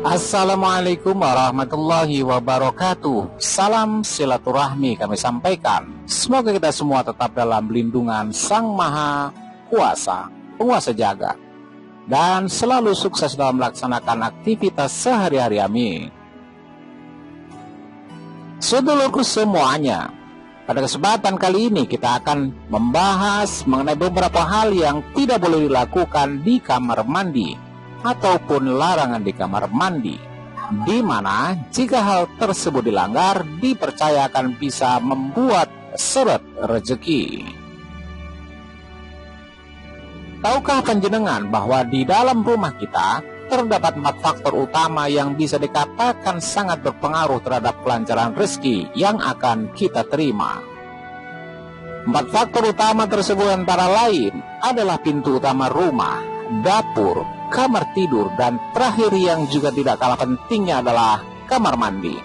Assalamualaikum warahmatullahi wabarakatuh. Salam silaturahmi kami sampaikan. Semoga kita semua tetap dalam lindungan Sang Maha Kuasa, Penguasa Jagat, dan selalu sukses dalam melaksanakan aktivitas sehari-hari. Amin. Sedulurku semuanya, pada kesempatan kali ini kita akan membahas mengenai beberapa hal yang tidak boleh dilakukan di kamar mandi ataupun larangan di kamar mandi, di mana jika hal tersebut dilanggar dipercayakan bisa membuat seret rezeki. Tahukah panjenengan bahwa di dalam rumah kita terdapat 4 faktor utama yang bisa dikatakan sangat berpengaruh terhadap kelancaran rezeki yang akan kita terima? 4 faktor utama tersebut antara lain adalah pintu utama rumah, dapur, kamar tidur, dan terakhir yang juga tidak kalah pentingnya adalah kamar mandi.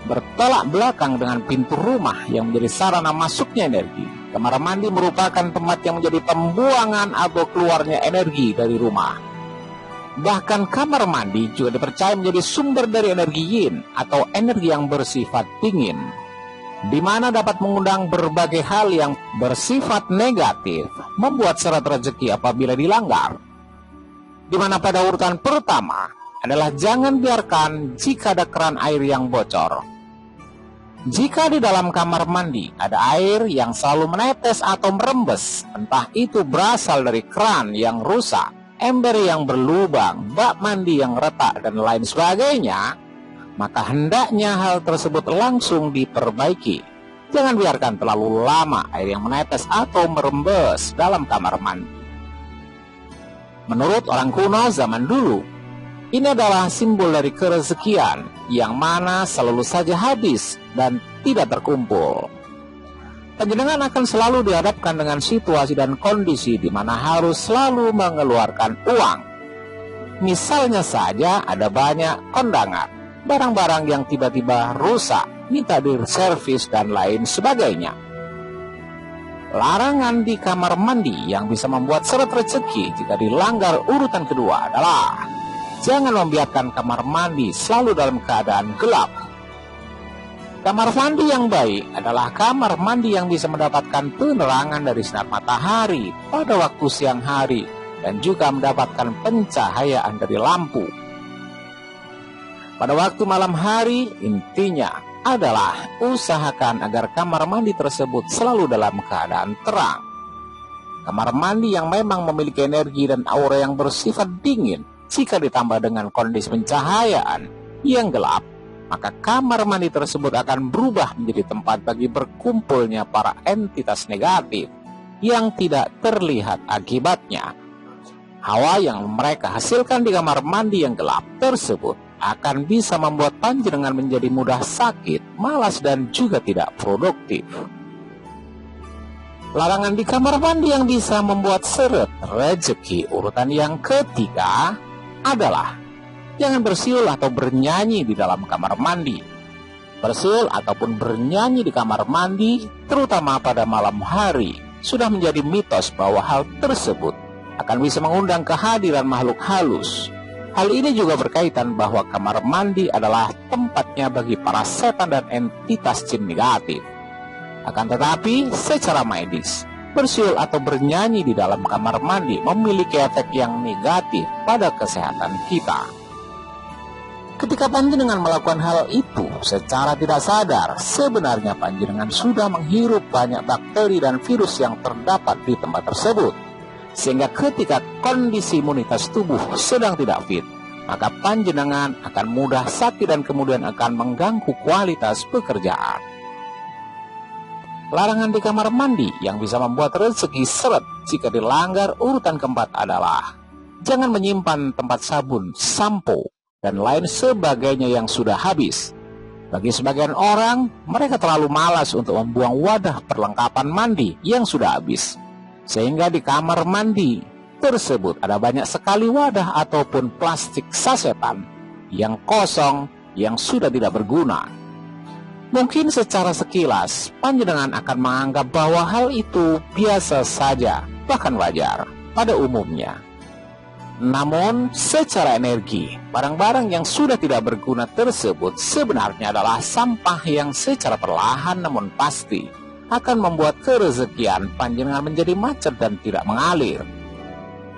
Bertolak belakang dengan pintu rumah yang menjadi sarana masuknya energi, kamar mandi merupakan tempat yang menjadi pembuangan atau keluarnya energi dari rumah. Bahkan kamar mandi juga dipercaya menjadi sumber dari energi yin atau energi yang bersifat dingin, di mana dapat mengundang berbagai hal yang bersifat negatif, membuat seret rezeki apabila dilanggar. Di mana pada urutan pertama adalah jangan biarkan jika ada keran air yang bocor. Jika di dalam kamar mandi ada air yang selalu menetes atau merembes, entah itu berasal dari keran yang rusak, ember yang berlubang, bak mandi yang retak, dan lain sebagainya, maka hendaknya hal tersebut langsung diperbaiki. Jangan biarkan terlalu lama air yang menetes atau merembes dalam kamar mandi. Menurut orang kuno zaman dulu, ini adalah simbol dari kerezekian yang mana selalu saja habis dan tidak terkumpul. Panjenengan akan selalu dihadapkan dengan situasi dan kondisi di mana harus selalu mengeluarkan uang. Misalnya saja ada banyak kondangan, barang-barang yang tiba-tiba rusak, minta diservis dan lain sebagainya. Larangan di kamar mandi yang bisa membuat seret rezeki jika dilanggar urutan kedua adalah jangan membiarkan kamar mandi selalu dalam keadaan gelap. Kamar mandi yang baik adalah kamar mandi yang bisa mendapatkan penerangan dari sinar matahari pada waktu siang hari dan juga mendapatkan pencahayaan dari lampu. Pada waktu malam hari, intinya adalah usahakan agar kamar mandi tersebut selalu dalam keadaan terang. Kamar mandi yang memang memiliki energi dan aura yang bersifat dingin, jika ditambah dengan kondisi pencahayaan yang gelap, maka kamar mandi tersebut akan berubah menjadi tempat bagi berkumpulnya para entitas negatif yang tidak terlihat akibatnya. Hawa yang mereka hasilkan di kamar mandi yang gelap tersebut akan bisa membuat panjenengan menjadi mudah sakit, malas, dan juga tidak produktif. Larangan di kamar mandi yang bisa membuat seret rezeki urutan yang ketiga adalah jangan bersiul atau bernyanyi di dalam kamar mandi. Bersiul ataupun bernyanyi di kamar mandi, terutama pada malam hari, sudah menjadi mitos bahwa hal tersebut akan bisa mengundang kehadiran makhluk halus. Hal ini juga berkaitan bahwa kamar mandi adalah tempatnya bagi para setan dan entitas jin negatif. Akan tetapi, secara medis, bersiul atau bernyanyi di dalam kamar mandi memiliki efek yang negatif pada kesehatan kita. Ketika panjenengan melakukan hal itu secara tidak sadar, sebenarnya panjenengan sudah menghirup banyak bakteri dan virus yang terdapat di tempat tersebut. Sehingga ketika kondisi imunitas tubuh sedang tidak fit, maka panjenengan akan mudah sakit dan kemudian akan mengganggu kualitas pekerjaan. Larangan di kamar mandi yang bisa membuat rezeki seret jika dilanggar urutan keempat adalah jangan menyimpan tempat sabun, sampo, dan lain sebagainya yang sudah habis. Bagi sebagian orang, mereka terlalu malas untuk membuang wadah perlengkapan mandi yang sudah habis, sehingga di kamar mandi tersebut ada banyak sekali wadah ataupun plastik sasetan yang kosong yang sudah tidak berguna. Mungkin secara sekilas panjenengan akan menganggap bahwa hal itu biasa saja, bahkan wajar pada umumnya. Namun, secara energi, barang-barang yang sudah tidak berguna tersebut sebenarnya adalah sampah yang secara perlahan namun pasti akan membuat kerezekian panjenengan menjadi macet dan tidak mengalir.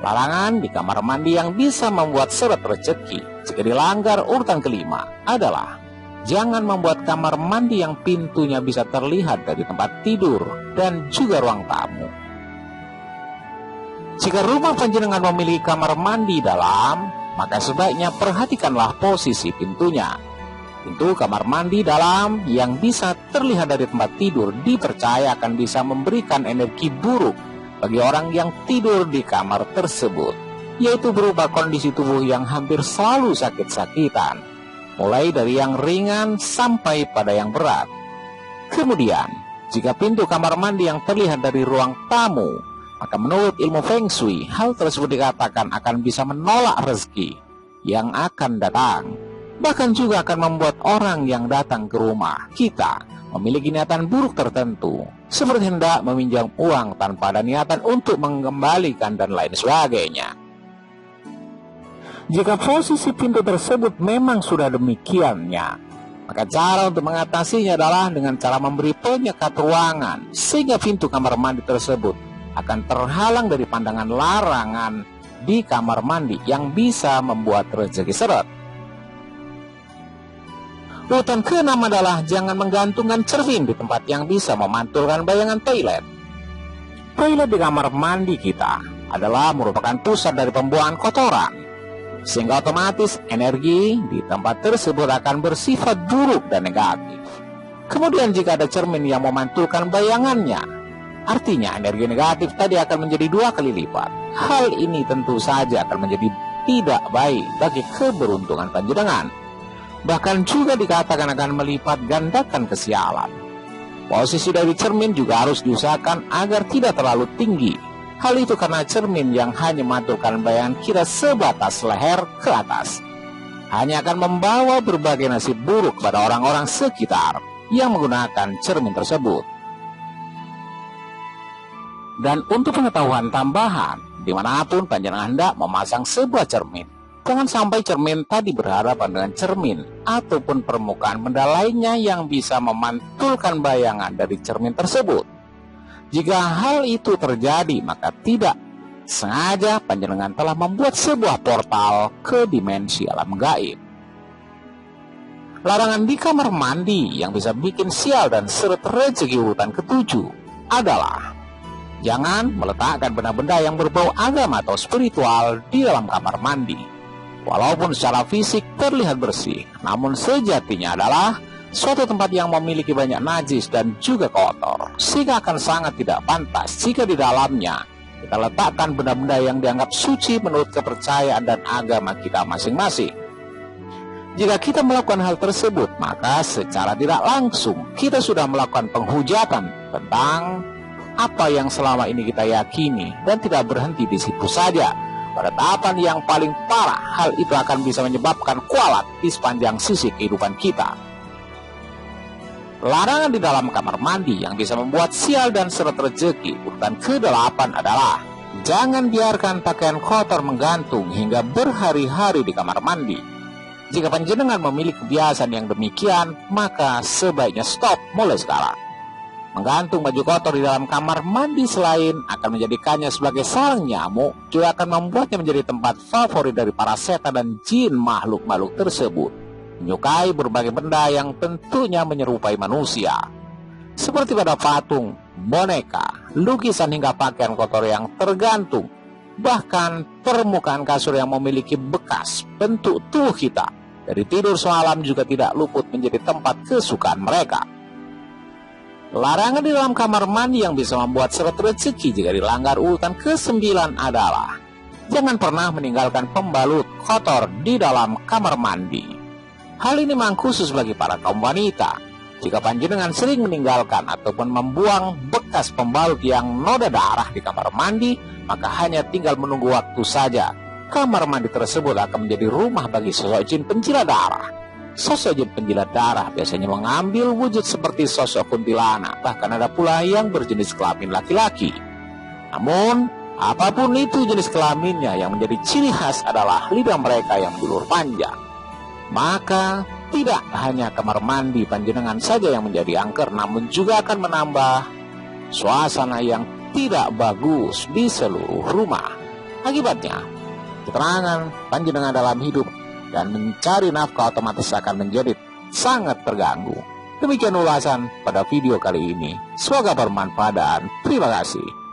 Larangan di kamar mandi yang bisa membuat seret rezeki jika dilanggar urutan kelima adalah jangan membuat kamar mandi yang pintunya bisa terlihat dari tempat tidur dan juga ruang tamu. Jika rumah panjenengan memiliki kamar mandi dalam, maka sebaiknya perhatikanlah posisi pintunya. Pintu kamar mandi dalam yang bisa terlihat dari tempat tidur dipercaya akan bisa memberikan energi buruk bagi orang yang tidur di kamar tersebut, yaitu berupa kondisi tubuh yang hampir selalu sakit-sakitan, mulai dari yang ringan sampai pada yang berat. Kemudian, jika pintu kamar mandi yang terlihat dari ruang tamu, maka menurut ilmu Feng Shui, hal tersebut dikatakan akan bisa menolak rezeki yang akan datang. Bahkan juga akan membuat orang yang datang ke rumah kita memiliki niatan buruk tertentu, seperti hendak meminjam uang tanpa ada niatan untuk mengembalikan dan lain sebagainya. Jika posisi pintu tersebut memang sudah demikiannya, maka cara untuk mengatasinya adalah dengan cara memberi penyekat ruangan, sehingga pintu kamar mandi tersebut akan terhalang dari pandangan larangan di kamar mandi yang bisa membuat rezeki seret. Urutan ke-6 adalah jangan menggantungkan cermin di tempat yang bisa memantulkan bayangan toilet. Toilet di kamar mandi kita adalah merupakan pusat dari pembuangan kotoran, sehingga otomatis energi di tempat tersebut akan bersifat buruk dan negatif. Kemudian jika ada cermin yang memantulkan bayangannya, artinya energi negatif tadi akan menjadi 2 kali lipat. Hal ini tentu saja akan menjadi tidak baik bagi keberuntungan panjenengan. Bahkan juga dikatakan akan melipat gandakan kesialan. Posisi dari cermin juga harus diusahakan agar tidak terlalu tinggi. Hal itu karena cermin yang hanya memantulkan bayangan kita sebatas leher ke atas hanya akan membawa berbagai nasib buruk pada orang-orang sekitar yang menggunakan cermin tersebut. Dan untuk pengetahuan tambahan, dimanapun panjenengan hendak memasang sebuah cermin, jangan sampai cermin tadi berhadapan dengan cermin ataupun permukaan benda lainnya yang bisa memantulkan bayangan dari cermin tersebut. Jika hal itu terjadi, maka tidak sengaja panjenengan telah membuat sebuah portal ke dimensi alam gaib. Larangan di kamar mandi yang bisa bikin sial dan seret rezeki urutan ke-7 adalah jangan meletakkan benda-benda yang berbau agama atau spiritual di dalam kamar mandi. Walaupun secara fisik terlihat bersih, namun sejatinya adalah suatu tempat yang memiliki banyak najis dan juga kotor, sehingga akan sangat tidak pantas jika di dalamnya kita letakkan benda-benda yang dianggap suci menurut kepercayaan dan agama kita masing-masing. Jika kita melakukan hal tersebut, maka secara tidak langsung kita sudah melakukan penghujatan tentang apa yang selama ini kita yakini, dan tidak berhenti di situ saja. Pada tahapan yang paling parah, hal itu akan bisa menyebabkan kualat di sepanjang sisi kehidupan kita. Larangan di dalam kamar mandi yang bisa membuat sial dan seret rezeki urutan ke-8 adalah jangan biarkan pakaian kotor menggantung hingga berhari-hari di kamar mandi. Jika panjenengan memiliki kebiasaan yang demikian, maka sebaiknya stop mulai sekarang. Menggantung baju kotor di dalam kamar mandi selain akan menjadikannya sebagai sarang nyamuk, juga akan membuatnya menjadi tempat favorit dari para setan dan jin makhluk-makhluk tersebut. Menyukai berbagai benda yang tentunya menyerupai manusia, seperti pada patung, boneka, lukisan hingga pakaian kotor yang tergantung. Bahkan permukaan kasur yang memiliki bekas bentuk tubuh kita dari tidur semalam juga tidak luput menjadi tempat kesukaan mereka. Larangan di dalam kamar mandi yang bisa membuat seret rezeki jika dilanggar urutan ke-9 adalah jangan pernah meninggalkan pembalut kotor di dalam kamar mandi. Hal ini memang khusus bagi para kaum wanita. Jika panjenengan sering meninggalkan ataupun membuang bekas pembalut yang noda darah di kamar mandi, maka hanya tinggal menunggu waktu saja. Kamar mandi tersebut akan menjadi rumah bagi sosok jin penjilat darah. Sosok jin penjilat darah biasanya mengambil wujud seperti sosok kuntilanak, bahkan ada pula yang berjenis kelamin laki-laki. Namun, Apapun itu jenis kelaminnya, yang menjadi ciri khas adalah lidah mereka yang berulur panjang. Maka tidak hanya kamar mandi panjenengan saja yang menjadi angker, namun juga akan menambah suasana yang tidak bagus di seluruh rumah. Akibatnya, ketenangan panjenengan dalam hidup dan mencari nafkah otomatis akan menjadi sangat terganggu. Demikian ulasan pada video kali ini. Semoga bermanfaat dan terima kasih.